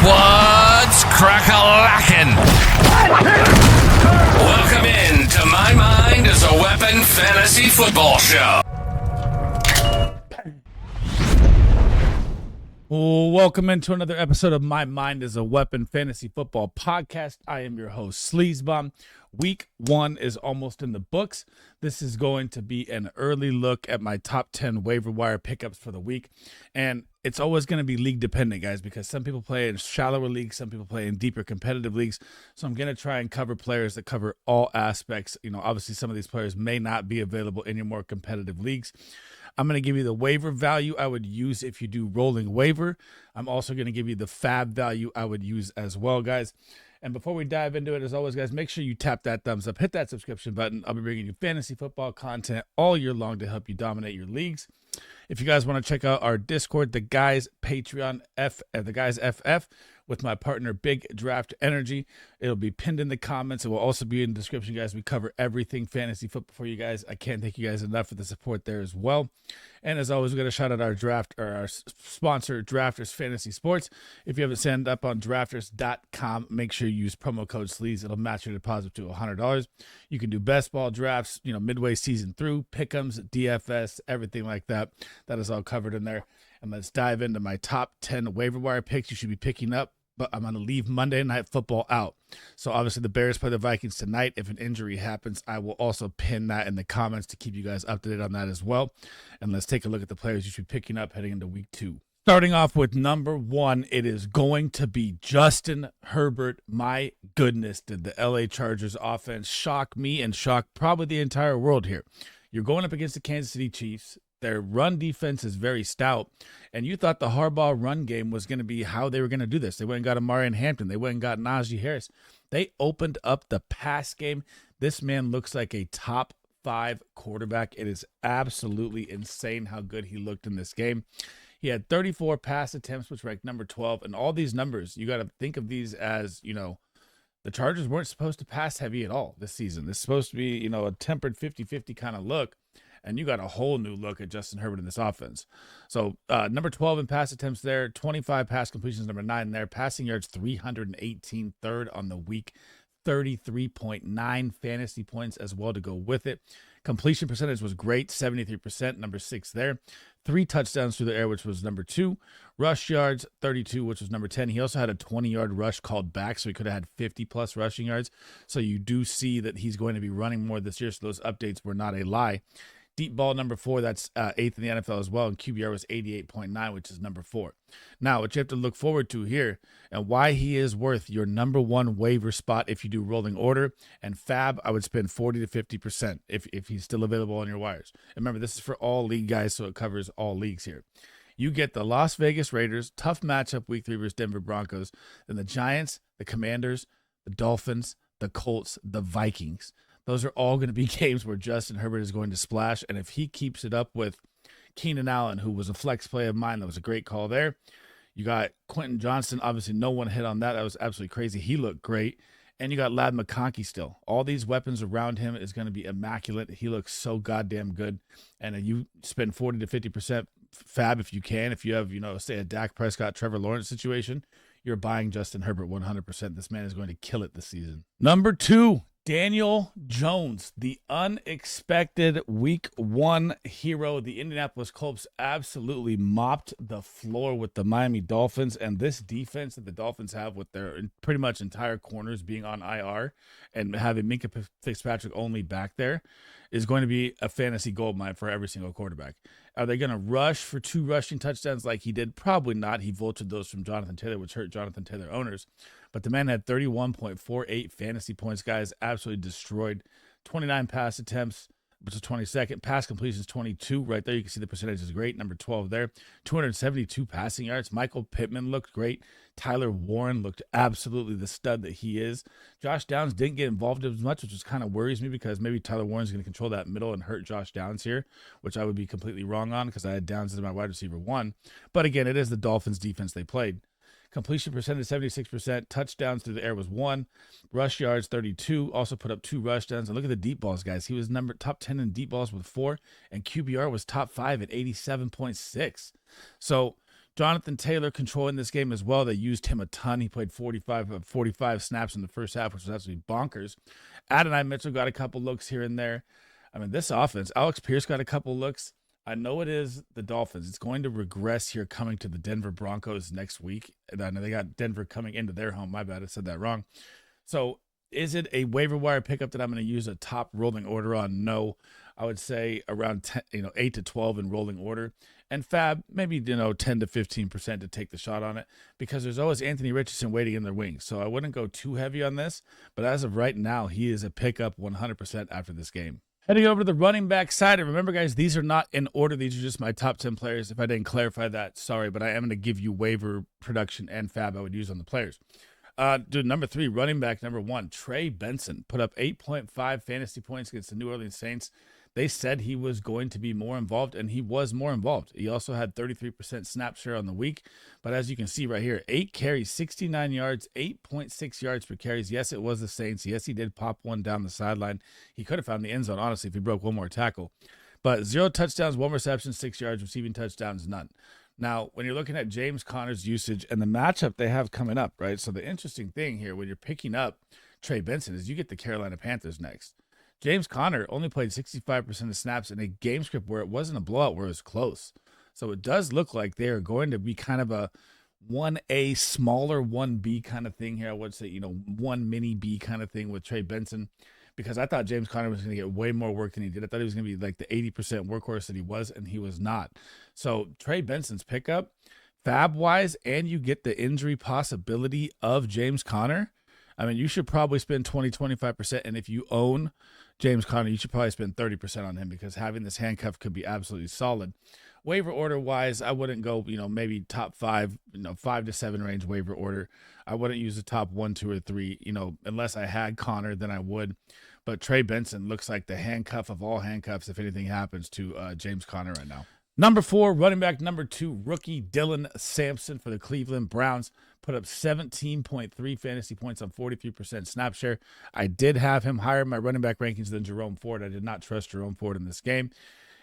What's crack-a-lackin'? Welcome in to My Mind is a Weapon Fantasy Football Show. Welcome into another episode of My Mind is a Weapon Fantasy Football Podcast. I am your host, Sleazebomb. Week 1 is almost in the books. This is going to be an early look at my top 10 waiver wire pickups for the week. And it's always going to be league dependent, guys, because some people play in shallower leagues, some people play in deeper competitive leagues. So I'm going to try and cover players that cover all aspects. You know, obviously some of these players may not be available in your more competitive leagues. I'm going to give you the waiver value I would use if you do rolling waiver. I'm also going to give you the fab value I would use as well, guys. And before we dive into it, as always, guys, make sure you tap that thumbs up, hit that subscription button. I'll be bringing you fantasy football content all year long to help you dominate your leagues. If you guys want to check out our Discord, the guys Patreon the guys FF with my partner Big Draft Energy, it'll be pinned in the comments. It will also be in the description, guys. We cover everything fantasy football for you guys. I can't thank you guys enough for the support there as well. And as always, we're going to shout out our sponsor, Drafters Fantasy Sports. If you haven't signed up on drafters.com, make sure you use promo code SLEAZE. It'll match your deposit to $100. You can do best ball drafts, midway season through, pick'ems, DFS, everything like that. That is all covered in there. And let's dive into my top 10 waiver wire picks you should be picking up. But I'm going to leave Monday Night Football out. So obviously the Bears play the Vikings tonight. If an injury happens, I will also pin that in the comments to keep you guys up to date on that as well. And let's take a look at the players you should be picking up heading into week 2. Starting off with number 1, it is going to be Justin Herbert. My goodness, did the LA Chargers offense shock me and shock probably the entire world here. You're going up against the Kansas City Chiefs. Their run defense is very stout, and you thought the Harbaugh run game was going to be how they were going to do this. They went and got Amari and Hampton. They went and got Najee Harris. They opened up the pass game. This man looks like a top 5 quarterback. It is absolutely insane how good he looked in this game. He had 34 pass attempts, which ranked number 12, and all these numbers, you got to think of these as, the Chargers weren't supposed to pass heavy at all this season. This is supposed to be, a tempered 50-50 kind of look. And you got a whole new look at Justin Herbert in this offense. So number 12 in pass attempts there, 25 pass completions, number 9 there. Passing yards, 318, third on the week, 33.9 fantasy points as well to go with it. Completion percentage was great, 73%, number 6 there. 3 touchdowns through the air, which was number 2. Rush yards, 32, which was number 10. He also had a 20-yard rush called back, so he could have had 50-plus rushing yards. So you do see that he's going to be running more this year, so those updates were not a lie. Deep ball, number 4, that's 8th in the NFL as well, and QBR was 88.9, which is number 4. Now, what you have to look forward to here, and why he is worth your number 1 waiver spot if you do rolling order, and fab, I would spend 40 to 50% if he's still available on your wires. And remember, this is for all league guys, so it covers all leagues here. You get the Las Vegas Raiders, tough matchup week 3 versus Denver Broncos, then the Giants, the Commanders, the Dolphins, the Colts, the Vikings. Those are all going to be games where Justin Herbert is going to splash. And if he keeps it up with Keenan Allen, who was a flex play of mine, that was a great call there. You got Quentin Johnston. Obviously, no one hit on that. That was absolutely crazy. He looked great. And you got Ladd McConkey still. All these weapons around him is going to be immaculate. He looks so goddamn good. And you spend 40 to 50% fab if you can. If you have, say a Dak Prescott, Trevor Lawrence situation, you're buying Justin Herbert 100%. This man is going to kill it this season. Number 2. Daniel Jones, the unexpected week 1 hero. The Indianapolis Colts absolutely mopped the floor with the Miami Dolphins, and this defense that the Dolphins have with their pretty much entire corners being on IR and having Minka Fitzpatrick only back there is going to be a fantasy goldmine for every single quarterback. Are they going to rush for 2 rushing touchdowns like he did? Probably not. He vultured those from Jonathan Taylor, which hurt Jonathan Taylor owners. But the man had 31.48 fantasy points, guys. Absolutely destroyed. 29 pass attempts, which is 22nd. Pass completions, 22. Right there, you can see the percentage is great. Number 12 there. 272 passing yards. Michael Pittman looked great. Tyler Warren looked absolutely the stud that he is. Josh Downs didn't get involved as much, which just kind of worries me because maybe Tyler Warren's going to control that middle and hurt Josh Downs here, which I would be completely wrong on because I had Downs as my wide receiver 1. But again, it is the Dolphins defense they played. Completion percentage 76%. Touchdowns through the air was 1. Rush yards 32. Also put up 2 rushdowns. And look at the deep balls, guys. He was top 10 in deep balls with 4, and QBR was top 5 at 87.6. So Jonathan Taylor controlling this game as well. They used him a ton. He played 45 snaps in the first half, which was absolutely bonkers. Adonai Mitchell got a couple looks here and there. I mean, this offense, Alex Pierce got a couple looks. I know it is the Dolphins. It's going to regress here coming to the Denver Broncos next week. And I know they got Denver coming into their home. My bad, I said that wrong. So is it a waiver wire pickup that I'm going to use a top rolling order on? No. I would say around 10, 8 to 12 in rolling order. And Fab, maybe 10 to 15% to take the shot on it, because there's always Anthony Richardson waiting in the wings. So I wouldn't go too heavy on this, but as of right now, he is a pickup 100% after this game. Heading over to the running back side, and remember, guys, these are not in order. These are just my top 10 players. If I didn't clarify that, sorry, but I am going to give you waiver production and Fab I would use on the players. Number 3, running back number 1, Trey Benson, put up 8.5 fantasy points against the New Orleans Saints. They said he was going to be more involved, and he was more involved. He also had 33% snap share on the week. But as you can see right here, 8 carries, 69 yards, 8.6 yards per carries. Yes, it was the Saints. Yes, he did pop one down the sideline. He could have found the end zone, honestly, if he broke one more tackle. But 0 touchdowns, 1 reception, 6 yards, receiving touchdowns, none. Now, when you're looking at James Conner's usage and the matchup they have coming up, right? So the interesting thing here when you're picking up Trey Benson is you get the Carolina Panthers next. James Conner only played 65% of snaps in a game script where it wasn't a blowout, where it was close. So it does look like they are going to be kind of a 1A smaller 1B kind of thing here. I would say, 1 mini B kind of thing with Trey Benson, because I thought James Conner was going to get way more work than he did. I thought he was going to be like the 80% workhorse that he was, and he was not. So Trey Benson's pickup, Fab-wise, and you get the injury possibility of James Conner. I mean, you should probably spend 20-25%, and if you own James Conner, you should probably spend 30% on him, because having this handcuff could be absolutely solid. Waiver order wise, I wouldn't go, maybe top 5, 5 to 7 range waiver order. I wouldn't use the top 1, 2, or 3, unless I had Conner, then I would. But Trey Benson looks like the handcuff of all handcuffs if anything happens to James Conner right now. Number 4, running back number 2, rookie Dylan Sampson for the Cleveland Browns, put up 17.3 fantasy points on 43% snap share. I did have him higher in my running back rankings than Jerome Ford. I did not trust Jerome Ford in this game.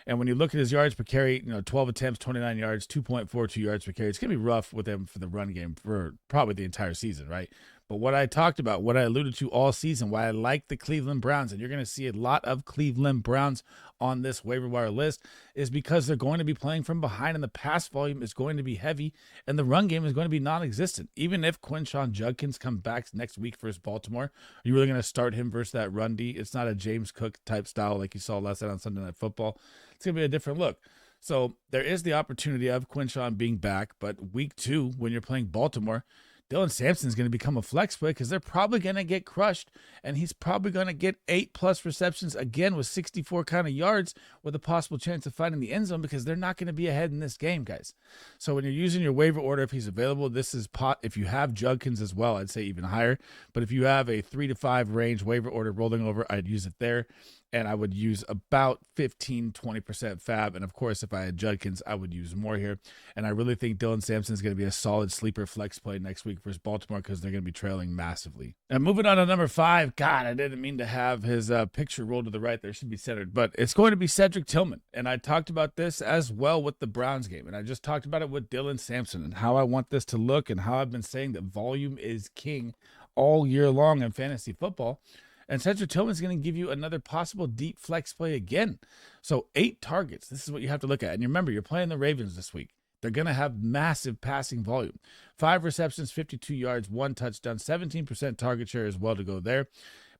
And when you look at his yards per carry, 12 attempts, 29 yards, 2.42 yards per carry. It's going to be rough with him for the run game for probably the entire season, right? But what I talked about, what I alluded to all season, why I like the Cleveland Browns, and you're going to see a lot of Cleveland Browns on this waiver wire list, is because they're going to be playing from behind, and the pass volume is going to be heavy, and the run game is going to be non-existent. Even if Quinshon Judkins comes back next week versus Baltimore, are you really going to start him versus that run D? It's not a James Cook type style like you saw last night on Sunday Night Football. It's going to be a different look. So there is the opportunity of Quinshon being back, but week 2, when you're playing Baltimore, Dylan Sampson is going to become a flex play, because they're probably going to get crushed, and he's probably going to get 8+ receptions again with 64 kind of yards with a possible chance of finding the end zone, because they're not going to be ahead in this game, guys. So when you're using your waiver order, if he's available, this is pot. If you have Judkins as well, I'd say even higher. But if you have a 3 to 5 range waiver order rolling over, I'd use it there. And I would use about 15-20% Fab. And of course, if I had Judkins, I would use more here. And I really think Dylan Sampson is going to be a solid sleeper flex play next week versus Baltimore, because they're going to be trailing massively. And moving on to number 5, God, I didn't mean to have his picture rolled to the right there. It should be centered. But it's going to be Cedric Tillman. And I talked about this as well with the Browns game. And I just talked about it with Dylan Sampson and how I want this to look, and how I've been saying that volume is king all year long in fantasy football. And Cedric Tillman is going to give you another possible deep flex play again. So 8 targets. This is what you have to look at. And remember, you're playing the Ravens this week. They're going to have massive passing volume. 5 receptions, 52 yards, 1 touchdown, 17% target share as well to go there.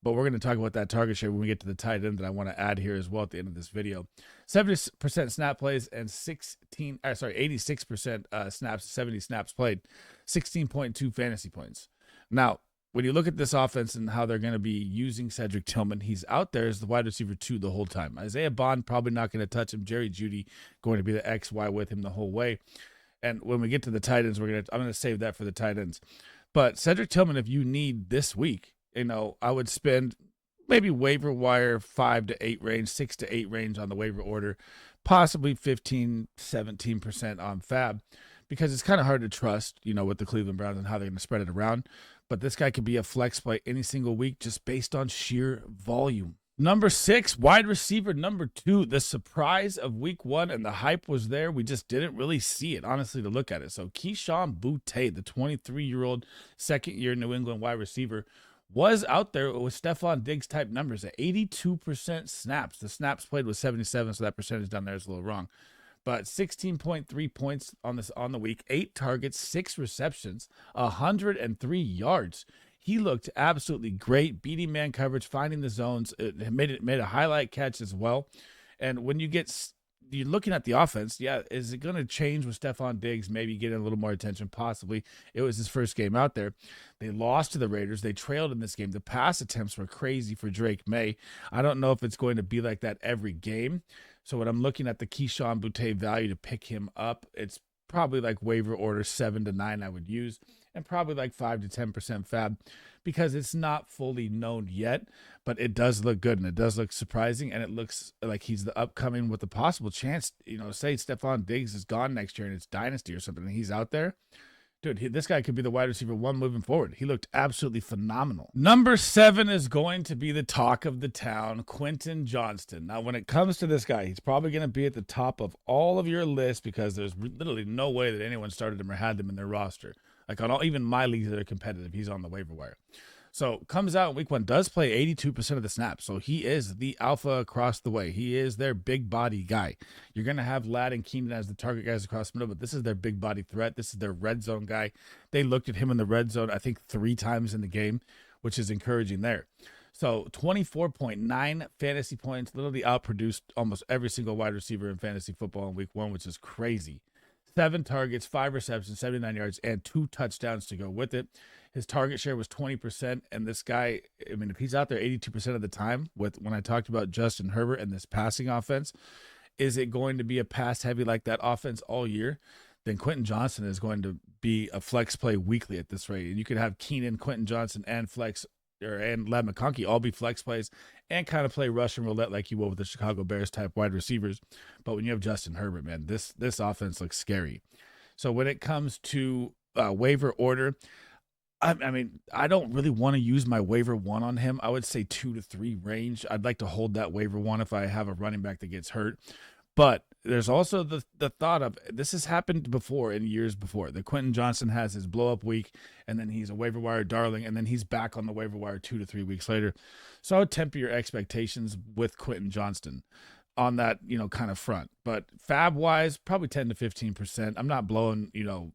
But we're going to talk about that target share when we get to the tight end that I want to add here as well at the end of this video. 70% snap plays and 86% snaps, 70 snaps played, 16.2 fantasy points. Now, when you look at this offense and how they're going to be using Cedric Tillman, he's out there as the wide receiver 2 the whole time. Isaiah Bond probably not going to touch him. Jerry Jeudy going to be the XY with him the whole way. And when we get to the tight ends, I'm going to save that for the tight ends. But Cedric Tillman, if you need this week, I would spend maybe waiver wire 5 to 8 range, 6 to 8 range on the waiver order, possibly 15-17% on Fab, because it's kind of hard to trust, with the Cleveland Browns and how they're going to spread it around. But this guy could be a flex play any single week just based on sheer volume. Number 6, wide receiver number 2. The surprise of week 1 and the hype was there. We just didn't really see it, honestly, to look at it. So Keyshawn Boutte, the 23-year-old second-year New England wide receiver, was out there with Stephon Diggs type numbers at 82% snaps. The snaps played was 77, so that percentage down there is a little wrong. But 16.3 points on the week, 8 targets, 6 receptions, 103 yards. He looked absolutely great, beating man coverage, finding the zones. It made a highlight catch as well. And when you're looking at the offense, is it going to change with Stephon Diggs maybe getting a little more attention? Possibly. It was his first game out there. They lost to the Raiders. They trailed in this game. The pass attempts were crazy for Drake May. I don't know if it's going to be like that every game. So when I'm looking at the Keyshawn Boutte value to pick him up, it's probably like waiver order 7 to 9 I would use, and probably like 5 to 10% fab, because it's not fully known yet, but it does look good and it does look surprising, and it looks like he's the upcoming with a possible chance. Say Stephon Diggs is gone next year and it's Dynasty or something, and he's out there. Dude, this guy could be the wide receiver 1 moving forward. He looked absolutely phenomenal. Number 7 is going to be the talk of the town, Quentin Johnston. Now, when it comes to this guy, he's probably going to be at the top of all of your lists, because there's literally no way that anyone started him or had them in their roster. Like on even my leagues that are competitive, he's on the waiver wire. So comes out in week 1, does play 82% of the snaps. So he is the alpha across the way. He is their big body guy. You're going to have Ladd and Keenan as the target guys across the middle, but this is their big body threat. This is their red zone guy. They looked at him in the red zone, I think 3 times in the game, which is encouraging there. So 24.9 fantasy points, literally outproduced almost every single wide receiver in fantasy football in week 1, which is crazy. 7 targets, 5 receptions, 79 yards, and 2 touchdowns to go with it. His target share was 20%, and this guy, I mean, if he's out there 82% of the time, when I talked about Justin Herbert and this passing offense, is it going to be a pass heavy like that offense all year? Then Quentin Johnston is going to be a flex play weekly at this rate. And you could have Keenan, Quentin Johnston, and Ladd McConkey all be flex plays and kind of play Russian roulette like you will with the Chicago Bears type wide receivers. But when you have Justin Herbert, man, this offense looks scary. So when it comes to waiver order, I mean, I don't really want to use my waiver 1 on him. I would say 2 to 3 range. I'd like to hold that waiver 1 if I have a running back that gets hurt. But there's also the thought of, this has happened before in years before, that Quentin Johnston has his blow up week, and then he's a waiver wire darling, and then he's back on the waiver wire 2 to 3 weeks later. So I would temper your expectations with Quentin Johnston on that, kind of front. But fab wise, probably 10 to 15%. I'm not blowing,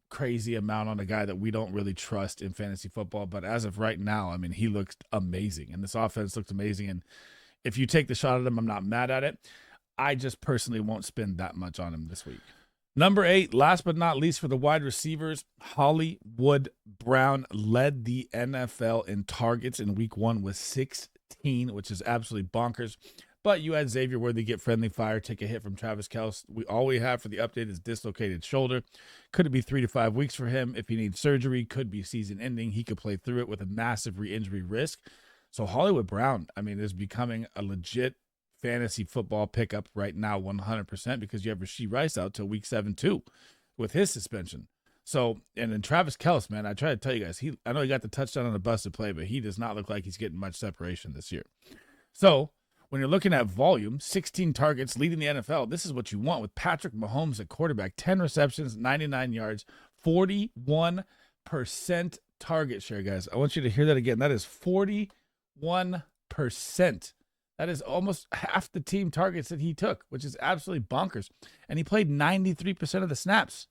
crazy amount on a guy that we don't really trust in fantasy football. But as of right now, I mean, he looks amazing, and this offense looked amazing. And if you take the shot at him, I'm not mad at it. I just personally won't spend that much on him this week. Number 8, last but not least for the wide receivers, Hollywood Brown led the NFL in targets in week 1 with 16, which is absolutely bonkers. But you had Xavier Worthy get friendly fire, take a hit from Travis Kelce. All we have for the update is dislocated shoulder. Could it be 3 to 5 weeks for him? If he needs surgery, could be season ending. He could play through it with a massive re-injury risk. So Hollywood Brown, I mean, is becoming a legit fantasy football pickup right now, 100%, because you have Rashee Rice out till week 7 too with his suspension. So, and then Travis Kelce, man, I try to tell you guys, I know he got the touchdown on a busted play, but he does not look like he's getting much separation this year. So when you're looking at volume, 16 targets leading the NFL, this is what you want with Patrick Mahomes at quarterback. 10 receptions, 99 yards, 41% target share, guys. I want you to hear that again. That is 41%. That is almost half the team targets that he took, which is absolutely bonkers. And he played 93% of the snaps.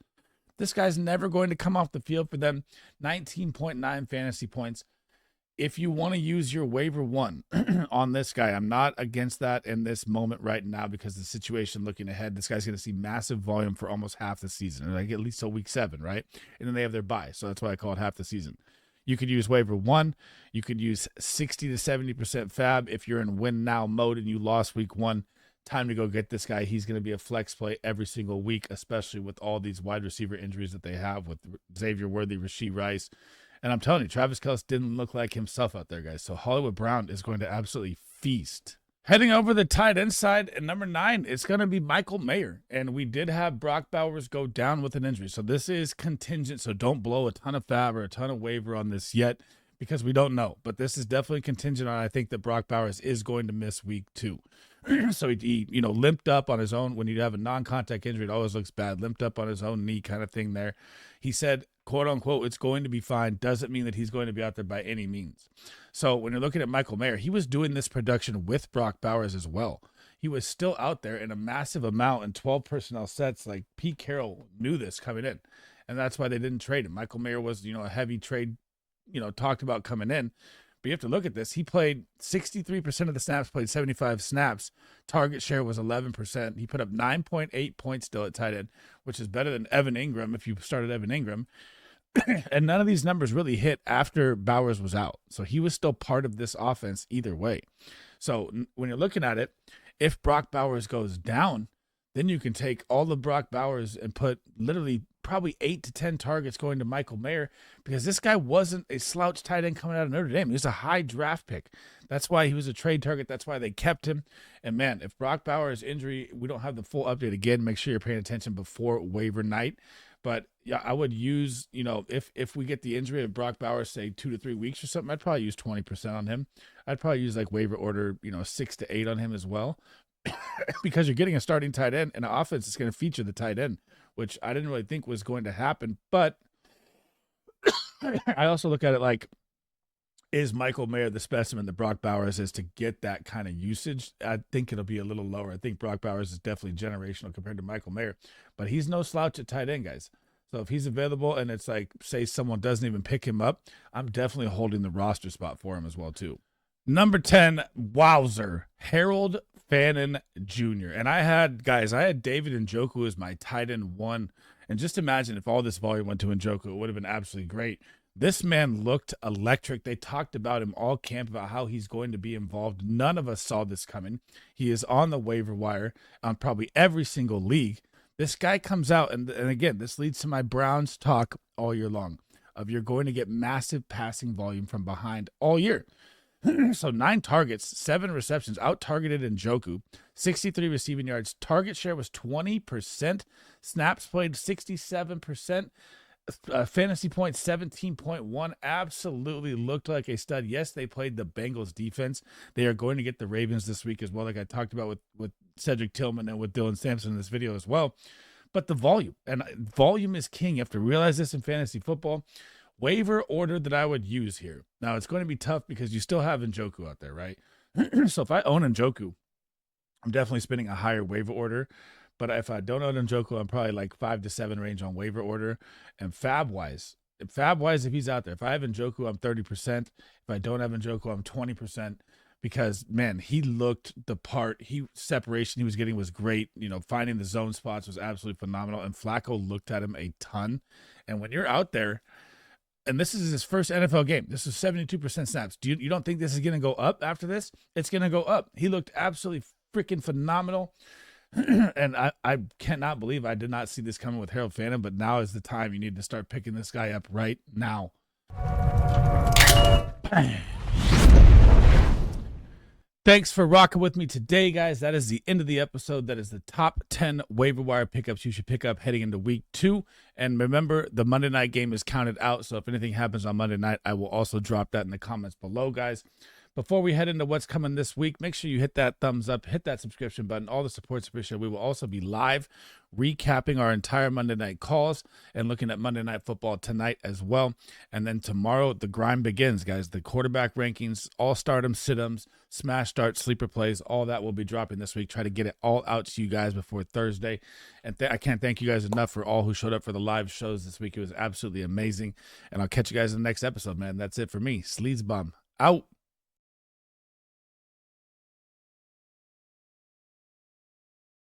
This guy's never going to come off the field for them. 19.9 fantasy points. If you want to use your waiver 1 on this guy, I'm not against that in this moment right now, because the situation looking ahead, this guy's going to see massive volume for almost half the season, like at least till week 7, right? And then they have their bye. So that's why I call it half the season. You could use waiver 1. You could use 60 to 70% fab. If you're in win now mode and you lost week 1, time to go get this guy. He's going to be a flex play every single week, especially with all these wide receiver injuries that they have with Xavier Worthy, Rashee Rice. And I'm telling you, Travis Kelce didn't look like himself out there, guys. So Hollywood Brown is going to absolutely feast. Heading over the tight end side, at number 9, it's going to be Michael Mayer. And we did have Brock Bowers go down with an injury. So this is contingent. So don't blow a ton of fab or a ton of waiver on this yet, because we don't know. But this is definitely contingent on, I think, that Brock Bowers is going to miss week 2. So he limped up on his own. When you have a non-contact injury, it always looks bad. Limped up on his own knee kind of thing there. He said, quote unquote, it's going to be fine. Doesn't mean that he's going to be out there by any means. So when you're looking at Michael Mayer, he was doing this production with Brock Bowers as well. He was still out there in a massive amount in 12 personnel sets. Like Pete Carroll knew this coming in, and that's why they didn't trade him. Michael Mayer was, a heavy trade, talked about coming in. But you have to look at this. He played 63% of the snaps, played 75 snaps. Target share was 11%. He put up 9.8 points still at tight end, which is better than Evan Ingram if you started Evan Ingram. And none of these numbers really hit after Bowers was out. So he was still part of this offense either way. So when you're looking at it, if Brock Bowers goes down, then you can take all of Brock Bowers and put literally probably 8 to 10 targets going to Michael Mayer, because this guy wasn't a slouch tight end coming out of Notre Dame. He was a high draft pick. That's why he was a trade target. That's why they kept him. And man, if Brock Bowers' injury, we don't have the full update again, make sure you're paying attention before waiver night. But yeah, I would use, if we get the injury of Brock Bowers, say 2 to 3 weeks or something, I'd probably use 20% on him. I'd probably use like waiver order, 6 to 8 on him as well. Because you're getting a starting tight end and an offense that's going to feature the tight end, which I didn't really think was going to happen. But I also look at it like, is Michael Mayer the specimen that Brock Bowers is to get that kind of usage? I think it'll be a little lower. I think Brock Bowers is definitely generational compared to Michael Mayer, but he's no slouch at tight end, guys. So if he's available and it's like, say someone doesn't even pick him up, I'm definitely holding the roster spot for him as well too. Number 10, wowzer, Harold Fannin Jr. And I had David Njoku as my tight end 1. And just imagine if all this volume went to Njoku, it would have been absolutely great. This man looked electric. They talked about him all camp about how he's going to be involved. None of us saw this coming. He is on the waiver wire on probably every single league. This guy comes out, and again, this leads to my Browns talk all year long of you're going to get massive passing volume from behind all year. So 9 targets, 7 receptions, out-targeted Njoku, 63 receiving yards. Target share was 20%. Snaps played 67%. Fantasy points 17.1. Absolutely looked like a stud. Yes, they played the Bengals defense. They are going to get the Ravens this week as well, like I talked about with Cedric Tillman and with Dylan Sampson in this video as well. But the volume, and volume is king. You have to realize this in fantasy football. Waiver order that I would use here. Now, it's going to be tough because you still have Njoku out there, right? So if I own Njoku, I'm definitely spending a higher waiver order. But if I don't own Njoku, I'm probably like 5 to 7 range on waiver order. And fab-wise, if he's out there, if I have Njoku, I'm 30%. If I don't have Njoku, I'm 20%. Because, man, he looked the part. Separation he was getting was great. Finding the zone spots was absolutely phenomenal. And Flacco looked at him a ton. And when you're out there, and this is his first NFL game. This is 72% snaps. You don't think this is going to go up after this? It's going to go up. He looked absolutely freaking phenomenal. And I cannot believe I did not see this coming with Harold Fannin, but now is the time you need to start picking this guy up right now. Thanks for rocking with me today, guys. That is the end of the episode. That is the top 10 waiver wire pickups you should pick up heading into week 2. And remember, the Monday night game is counted out. So if anything happens on Monday night, I will also drop that in the comments below, guys. Before we head into what's coming this week, make sure you hit that thumbs up, hit that subscription button. All the support's appreciated. We will also be live recapping our entire Monday night calls and looking at Monday Night Football tonight as well. And then tomorrow, the grind begins, guys. The quarterback rankings, all stardom, sit-ems, smash start, sleeper plays, all that will be dropping this week. Try to get it all out to you guys before Thursday. And I can't thank you guys enough for all who showed up for the live shows this week. It was absolutely amazing. And I'll catch you guys in the next episode, man. That's it for me. Sleazebum out.